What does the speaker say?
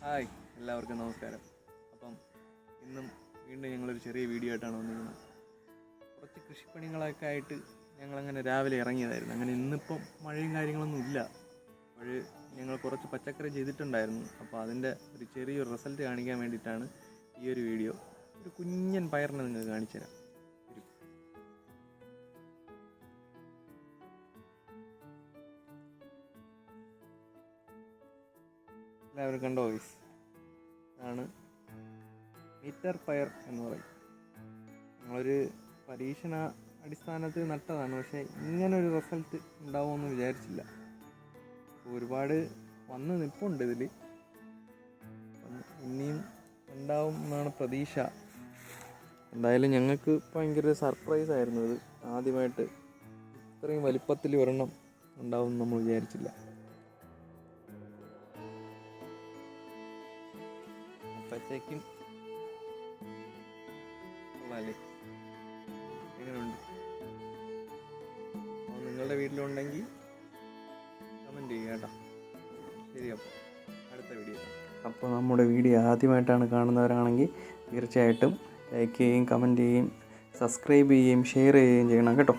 Hi, എല്ലാവർക്കും നമസ്കാരം. അപ്പം ഇന്നും വീണ്ടും ഞങ്ങളൊരു ചെറിയ വീഡിയോ ആയിട്ടാണ് വന്നിരുന്നത്. കുറച്ച് കൃഷിപ്പണികളൊക്കെ ആയിട്ട് ഞങ്ങളങ്ങനെ രാവിലെ ഇറങ്ങിയതായിരുന്നു. അങ്ങനെ ഇന്നിപ്പം മഴയും കാര്യങ്ങളൊന്നും ഇല്ല. അപ്പോൾ ഞങ്ങൾ കുറച്ച് പച്ചക്കറി ചെയ്തിട്ടുണ്ടായിരുന്നു. അപ്പോൾ അതിൻ്റെ ഒരു ചെറിയൊരു റിസൾട്ട് കാണിക്കാൻ വേണ്ടിയിട്ടാണ് ഈ ഒരു വീഡിയോ. ഒരു കുഞ്ഞൻ പയറിനെ നിങ്ങൾക്ക് കാണിച്ചു തരാം. എല്ലാവരും കണ്ടോ വോയിസ്? ആണ് മീറ്റർ പയർ എന്ന് പറയും. ഞങ്ങളൊരു പരീക്ഷണ അടിസ്ഥാനത്തിൽ നട്ടതാണ്, പക്ഷേ ഇങ്ങനൊരു റിസൾട്ട് ഉണ്ടാവുമെന്ന് വിചാരിച്ചില്ല. ഒരുപാട് വന്ന് നിൽപ്പുണ്ട് ഇതിൽ. ഇനിയും ഉണ്ടാവും എന്നാണ് പ്രതീക്ഷ. എന്തായാലും ഞങ്ങൾക്ക് ഭയങ്കര സർപ്രൈസ് ആയിരുന്നു ഇത്. ആദ്യമായിട്ട് ഇത്രയും വലിപ്പത്തിൽ ഒരെണ്ണം ഉണ്ടാവും എന്ന് നമ്മൾ വിചാരിച്ചില്ല. അപ്പോഴത്തേക്കും കൊള്ളാല്ലേ? എങ്ങനെയുണ്ട്? അപ്പോൾ നിങ്ങളുടെ വീട്ടിലുണ്ടെങ്കിൽ കമൻറ്റ് ചെയ്യുക കേട്ടോ. ശരി, അപ്പോൾ അടുത്ത വീഡിയോ. അപ്പോൾ നമ്മുടെ വീഡിയോ ആദ്യമായിട്ടാണ് കാണുന്നവരാണെങ്കിൽ തീർച്ചയായിട്ടും ലൈക്ക് ചെയ്യുകയും കമൻറ്റ് ചെയ്യുകയും സബ്സ്ക്രൈബ് ചെയ്യുകയും ഷെയർ ചെയ്യുകയും ചെയ്യണം കേട്ടോ.